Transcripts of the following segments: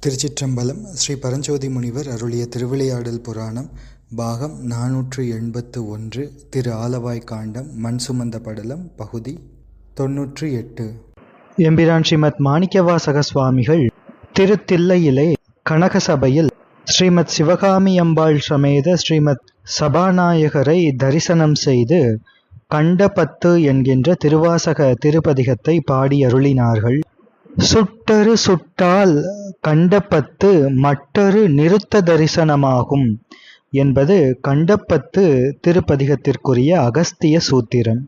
திருச்சிற்றம்பலம். ஸ்ரீ பரஞ்சோதி முனிவர் அருளிய திருவிளையாடல் புராணம் பாகம் 481. திரு ஆலவாய் காண்டம் மண் சுமந்த படலம் பகுதி 98. எம்பிரான் ஸ்ரீமத் மாணிக்கவாசக சுவாமிகள் திருத்தில்லையிலே கனகசபையில் ஸ்ரீமத் சிவகாமி அம்பாள் சமேத ஸ்ரீமத் சபாநாயகரை தரிசனம் செய்து கண்டபத்து என்கின்ற திருவாசக திருப்பதிகத்தை பாடி அருளினார்கள். சுட்டரு சுட்டால் கண்டபத்து மட்டரு நிறுத்த தரிசனமாகும் என்பது கண்டபத்து திருப்பதிகத்திற்குரிய அகஸ்திய சூத்திரம்.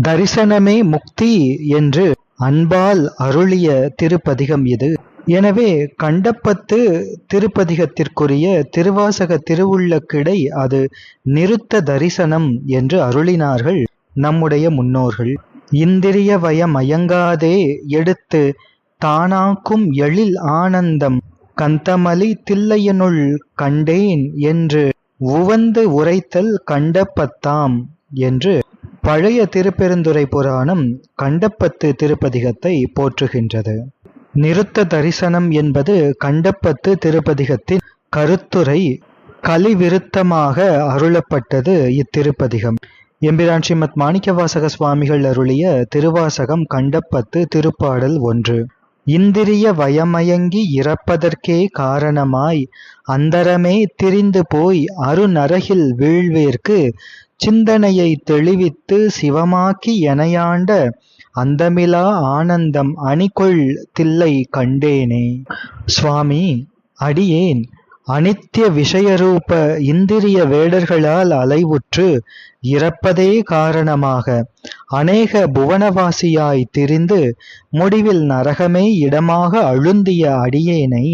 தரிசனமே முக்தி என்று அன்பால் அருளிய திருப்பதிகம் இது. எனவே கண்டபத்து திருப்பதிகத்திற்குரிய திருவாசக திருவுள்ள கிடை அது நிறுத்த தரிசனம் என்று அருளினார்கள் நம்முடைய முன்னோர்கள். இந்திரிய வயமயங்காதே எடுத்து தானாக்கும் எழில் ஆனந்தம் கந்தமலி தில்லையனுள் கண்டேன் என்று உவந்து உரைத்தல் கண்டபத்தாம் என்று பழைய திருப்பெருந்துறை புராணம் கண்டபத்து திருப்பதிகத்தை போற்றுகின்றது. நிறுத்த தரிசனம் என்பது கண்டபத்து திருப்பதிகத்தின் கருத்துரை. கலிவிருத்தமாக அருளப்பட்டது இத்திருப்பதிகம். எம்பிரான் ஸ்ரீமத் மாணிக்கவாசக சுவாமிகள் அருளிய திருவாசகம் கண்டபத்து திருப்பாடல் 1. இந்திரிய வயமயங்கி இறப்பதற்கே காரணமாய் அந்தரமே திரிந்து போய் அருநரகில் வீழ்வேற்கு சிந்தனையை தெளிவித்து சிவமாக்கி எனையாண்ட அந்தமிலா ஆனந்தம் அணிகொள் தில்லை கண்டேனே. சுவாமி, அடியேன் அனித்திய விஷயரூப இந்திரிய வேடர்களால் அலைவுற்று இறப்பதே காரணமாக அநேக புவனவாசியாய் திரிந்து முடிவில் நரகமே இடமாக அழுந்திய அடியேனை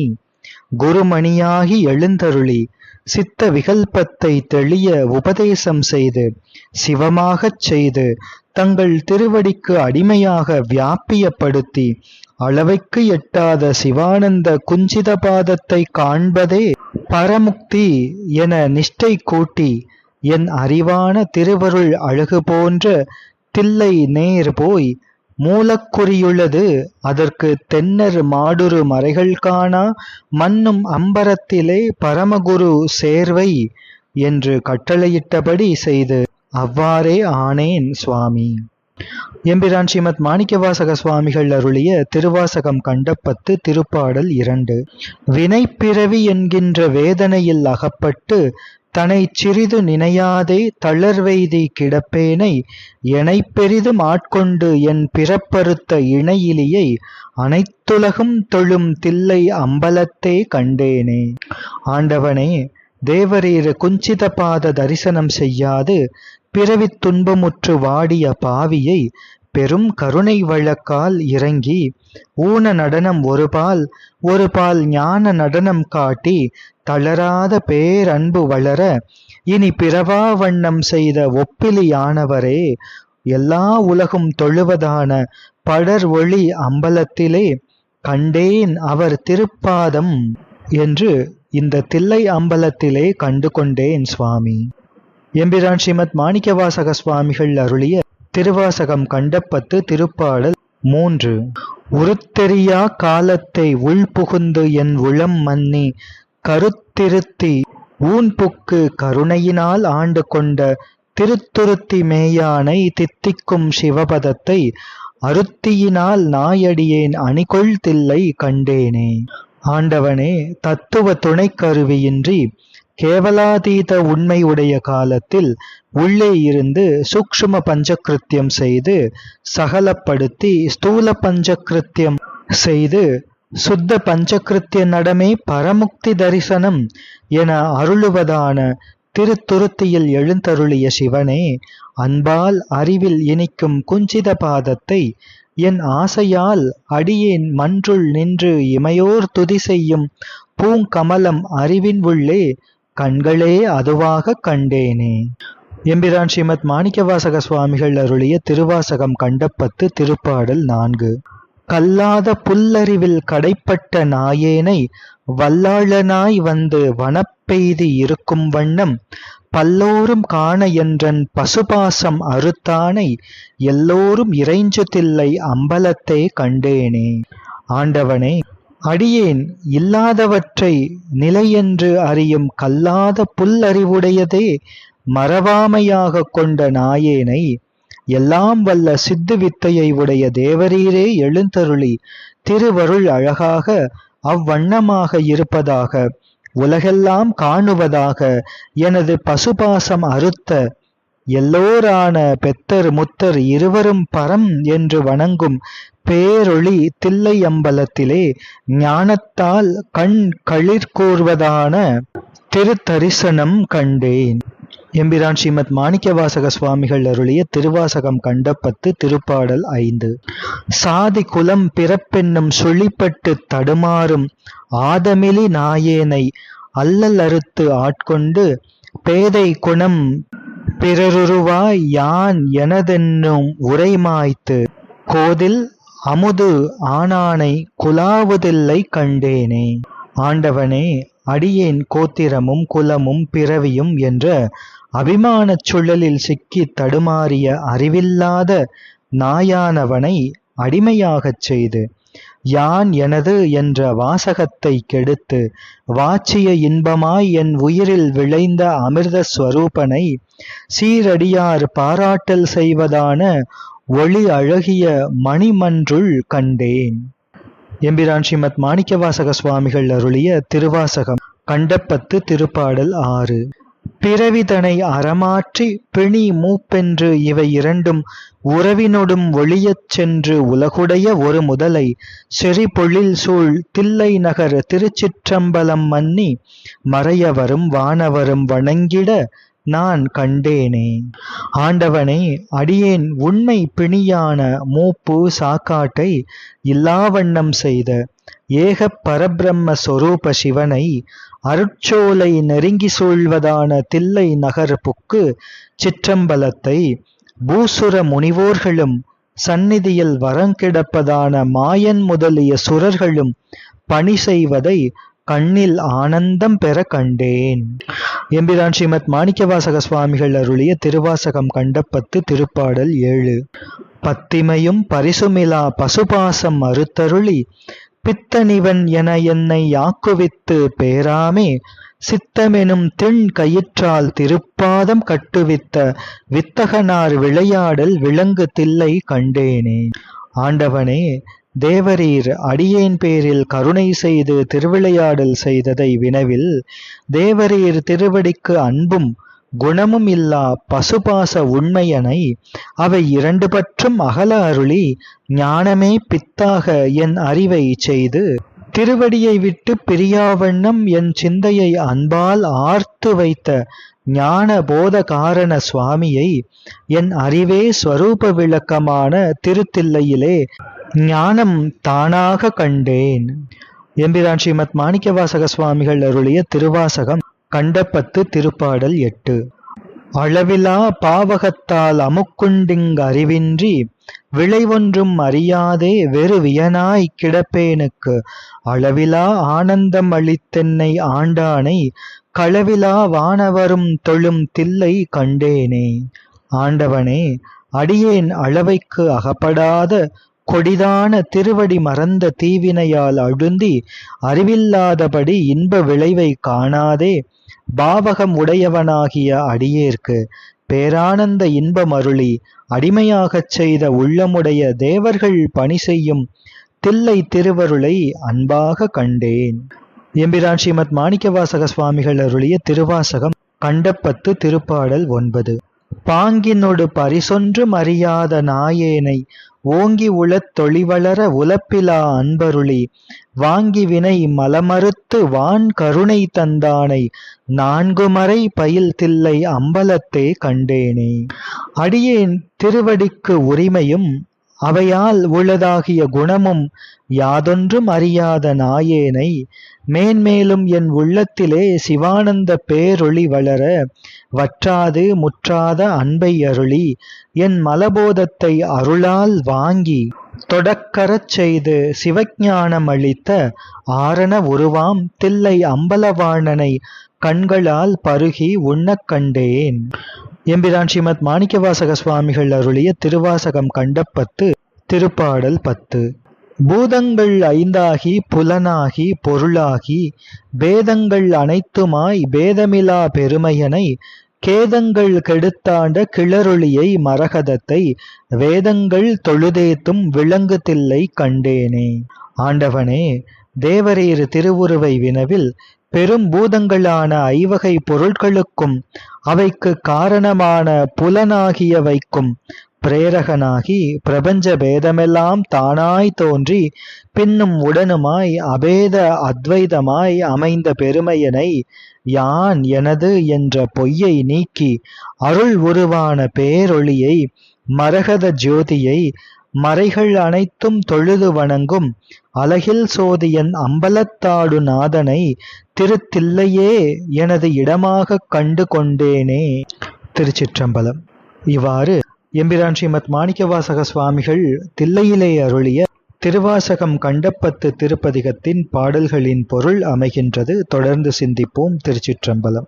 குருமணியாகி எழுந்தருளி சித்த விகல்பத்தை தெளிய உபதேசம் செய்து சிவமாகச் செய்து தங்கள் திருவடிக்கு அடிமையாக வியாபியப்படுத்தி அளவைக்கு எட்டாத சிவானந்த குஞ்சித பாதத்தை காண்பதே பரமுக்தி என நிஷ்டை கூட்டி என் அறிவான திருவருள் அழகு போன்ற தில்லை நேர் போய் மூலக்குறியுள்ளது அதற்கு தென்னர் மாடுரு மறைகள் காணா மன்னும் அம்பரத்திலே பரமகுரு சேர்வை என்று கட்டளையிட்டபடி செய்து அவ்வாறே ஆனேன் சுவாமி. எம்பிரான் ஸ்ரீமத் மாணிக்கவாசக சுவாமிகள் அருளிய திருவாசகம் கண்டபத்து திருப்பாடல் 2. வினைப்பிறவி என்கின்ற வேதனையில் அகப்பட்டு தனை சிறிது நினையாதே தளர்வெய்தி கிடப்பேனை எனை பெரிதும் ஆட்கொண்டு என் பிறப்பறுத்த இணையிலியை அனைத்துலகும் தொழும் தில்லை அம்பலத்தே கண்டேனே. ஆண்டவனே, தேவரீர் குஞ்சித பாத தரிசனம் செய்யாது பிறவித் துன்பமுற்று வாடிய பாவியை பெரும் கருணை வழக்கால் இறங்கி ஊன நடனம் ஒரு பால் ஞான நடனம் காட்டி தளராத பேரன்பு வளர இனி பிறவா வண்ணம் செய்த ஒப்பிலியானவரே, எல்லா உலகும் தொழுவதான படர் ஒளி அம்பலத்திலே கண்டேன் அவர் திருப்பாதம் என்று இந்த தில்லை அம்பலத்திலே கண்டு கொண்டேன் சுவாமி. எம்பிரான் ஸ்ரீமத் மாணிக்கவாசக சுவாமிகள் அருளிய திருவாசகம் கண்டபத்து திருப்பாடல் 3. உருத்தெரியா காலத்தை உள்புகுந்து என் உளம் மன்னி கருத்திருத்தி ஊன்புக்கு கருணையினால் ஆண்டு கொண்ட திருத்துருத்தி மேயானை தித்திக்கும் சிவபதத்தை அருத்தியினால் நாயடியேன் அணிகொள் தில்லை கண்டேனே. ஆண்டவனே, தத்துவ துணை கருவியின்றி கேவலாதீத உண்மையுடைய காலத்தில் உள்ளே இருந்து சூக்ஷ்ம பஞ்சகிருத்தியம் செய்து சகலப்படுத்தி ஸ்தூல பஞ்சகிருத்தியம் செய்து சுத்த பஞ்சகிருத்திய நடமே பரமுக்தி தரிசனம் என அருளுவதான திருத்துருத்தியில் எழுந்தருளிய சிவனே, அன்பால் அறிவில் இனிக்கும் குஞ்சித பாதத்தை என் ஆசையால் அடியேன் மன்றுள் நின்று இமையோர் துதி செய்யும் பூங்கமலம் அறிவின் உள்ளே கண்களே அதுவாக கண்டேனே. எம்பிரான் ஸ்ரீமத் மாணிக்கவாசக சுவாமிகள் அருளிய திருவாசகம் கண்டபத்து திருப்பாடல் 4. கல்லாத புல்லறிவில் கடைப்பட்ட நாயேனை வல்லாளனாய் வந்து வனப்பெய்தி இருக்கும் வண்ணம் பல்லோரும் காண என்றன் பசுபாசம் அறுத்தானை எல்லோரும் இறைஞ்சு தில்லை அம்பலத்தே கண்டேனே. ஆண்டவனே, அடியேன் இல்லாதவற்றை நிலையென்று அறியும் கல்லாத புல்லறிவுடையதே மறவாமையாக கொண்ட நாயேனை எல்லாம் வல்ல சித்து வித்தையை உடைய தேவரீரே எழுந்தருளி திருவருள் அழகாக அவ்வண்ணமாக இருப்பதாக உலகெல்லாம் காணுவதாக எனது பசுபாசம் அறுத்த எல்லோரான பெத்தர் முத்தர் இருவரும் பரம் என்று வணங்கும் பேரொளி தில்லை அம்பலத்திலே ஞானத்தால் கண் களிர்கூர்வதான திருத்தரிசனம் கண்டேன். எம்பிரான் ஸ்ரீமத் மாணிக்கவாசக சுவாமிகள் அருளிய திருவாசகம் கண்டப்பத்து திருப்பாடல் 5. சாதி குலம் பிறப்பென்னும் சுழிப்பட்டு தடுமாறும் ஆதமிலி நாயேனை அல்லல் அறுத்து ஆட்கொண்டு பேதை குணம் பிறருருவாய் யான் எனதென்னும் உரைமாய்த்து கோதில் அமுது ஆனானை குலாவுதில்லை கண்டேனே. ஆண்டவனே, அடியேன் கோத்திரமும் குலமும் பிறவியும் என்ற அபிமானச் சுழலில் சிக்கி தடுமாறிய அறிவில்லாத நாயானவனை அடிமையாகச் செய்து யான் எனது என்ற வாசகத்தை கெடுத்து வாச்சிய இன்பமாய் என் உயிரில் விளைந்த அமிர்த ஸ்வரூபனை சீரடியார் பாராட்டல் செய்வதான ஒளி அழகிய மணிமன்றுள் கண்டேன். எம்பிரான் ஸ்ரீமத் மாணிக்கவாசக சுவாமிகள் அருளிய திருவாசகம் கண்டப்பத்து திருப்பாடல் 6. பிறவிதனை அறமாற்றி பிணி மூப்பென்று இவை இரண்டும் உறவினொடும் ஒளியச் சென்று உலகுடைய ஒரு முதலை செறிபொழில் சூழ் தில்லை நகர் திருச்சிற்றம்பலம் மன்னி மறையவரும் வானவரும் வணங்கிட நான் கண்டேனே. ஆண்டவனே, அடியேன் உண்மை பிணியான மூப்பு சாக்காட்டை இல்லாவண்ணம் செய்த ஏக பரபிரம்ம சொரூப சிவனை அருட்சோலை நெருங்கி சூழ்வதான தில்லை நகர் புக்கு சிற்றம்பலத்தை பூசுர முனிவோர்களும் சந்நிதியில் வரங்கிடப்பதான மாயன் முதலிய சுரர்களும் பணி செய்வதை கண்ணில் ஆனந்தம் பெற கண்டேன். எம்பிரான் ஸ்ரீமத் மாணிக்கவாசக சுவாமிகள் அருளிய திருவாசகம் கண்டப்பத்து திருப்பாடல் 7. பத்திமையும் பரிசுமிலா பசுபாசம் அறுத்தருளி பித்தனிவன் என என்னை யாக்குவித்து பேராமே சித்தமெனும் திண் கயிற்றால் திருப்பாதம் கட்டுவித்த வித்தகனார் விளையாடல் விலங்கு தில்லை கண்டேனே. ஆண்டவனே, தேவரீர் அடியேன் பேரில் கருணை செய்து திருவிளையாடல் செய்ததை வினவில் தேவரீர் திருவடிக்கு அன்பும் குணமும் இல்லா பசுபாச உண்மையனை அவை இரண்டு பற்றும் அகல அருளி ஞானமே பித்தாக என் அறிவை செய்து திருவடியை விட்டு பிரியாவண்ணம் என் சிந்தையை அன்பால் ஆர்த்து வைத்த ஞான போத காரண சுவாமியை என் அறிவே ஸ்வரூப விளக்கமான திருத்தில்லையிலே ஞானம் தானாக கண்டேன். எம்பிரான் ஸ்ரீமத் மாணிக்கவாசக சுவாமிகள் அருளிய திருவாசகம் கண்டப்பத்து திருப்பாடல் 8. அளவிலா பாவகத்தால் அமுக்குண்டிங் அறிவின்றி விளைவொன்றும் அறியாதே வெறு வியனாய் கிடப்பேனுக்கு அளவிலா ஆனந்தம் அளித்தென்னை ஆண்டானை களவிலா வானவரும் தொழும் தில்லை கண்டேனே. ஆண்டவனே, அடியேன் அளவைக்கு அகப்படாத கொடிதான திருவடி மறந்த தீவினையால் அழுந்தி அறிவில்லாதபடி இன்ப விளைவை காணாதே பாவகம் உடையவனாகிய அடியேற்கு பேரானந்த இன்பம் அருளி அடிமையாகச் செய்த உள்ளமுடைய தேவர்கள் பணி செய்யும் தில்லை திருவருளை அன்பாக கண்டேன். எம்பிரான் ஸ்ரீமத் மாணிக்கவாசக சுவாமிகள் அருளிய திருவாசகம் கண்டப்பத்து திருப்பாடல் 9. பாங்கினொடு பரிசொன்றும் அறியாத நாயேனை ஓங்கி உளத் தொழிவளர உலப்பிலா அன்பருளி வாங்கி வினை மலமறுத்து வான் கருணை தந்தானை நான்குமறை பயில் தில்லை அம்பலத்தே கண்டேனே. அடியேன் திருவடிக்கு உரிமையும் அவையால் உள்ளதாகிய குணமும் யாதொன்றும் அறியாத நாயேனை மேன்மேலும் என் உள்ளத்திலே சிவானந்த பேரொளி வளர வற்றாது முற்றாத அன்பை அருளி என் மலபோதத்தை அருளால் வாங்கி தொடக்கரச் செய்து சிவஞானம் அளித்த ஆரண உருவாம் தில்லை அம்பலவாணனை கண்களால் பருகி உண்ணக் கண்டேன். எம்பிரான் ஸ்ரீமத் மாணிக்கவாசக சுவாமிகள் அருளிய திருவாசகம் கண்டப்பத்து திருப்பாடல் 10. பூதங்கள் ஐந்தாகி புலனாகி பொருளாகி பேதங்கள் அனைத்துமாய் பேதமிலா பெருமையனை கேதங்கள் கெடுத்தாண்ட கிளரொளியை மரகதத்தை வேதங்கள் தொழுதேத்தும் விளங்கு தில்லை கண்டேனே. ஆண்டவனே, தேவரீர் திருவுருவை வினவில் பெரும் பூதங்களான ஐவகை பொருட்களுக்கும் அவைக்கு காரணமான புலனாகியவைக்கும் பிரேரகனாகி பிரபஞ்ச பேதமெல்லாம் தானாய் தோன்றி பின்னும் உடனுமாய் அபேத அத்வைதமாய் அமைந்த பெருமையனை யான் எனது என்ற பொய்யை நீக்கி அருள் உருவான பேரொளியை மரகத ஜோதியை மறைகள் அனைத்தும் தொழுது வணங்கும் அலகில் சோதியன் அம்பலத்தாடு நாதனை திருத்தில்லையே எனது இடமாக கண்டு கொண்டேனே. திருச்சிற்றம்பலம். இவ்வாறு எம்பிரான் ஸ்ரீமத் மாணிக்கவாசக சுவாமிகள் தில்லையிலே அருளிய திருவாசகம் கண்டப்பத்து திருப்பதிகத்தின் பாடல்களின் பொருள் அமைகின்றது. தொடர்ந்து சிந்திப்போம். திருச்சிற்றம்பலம்.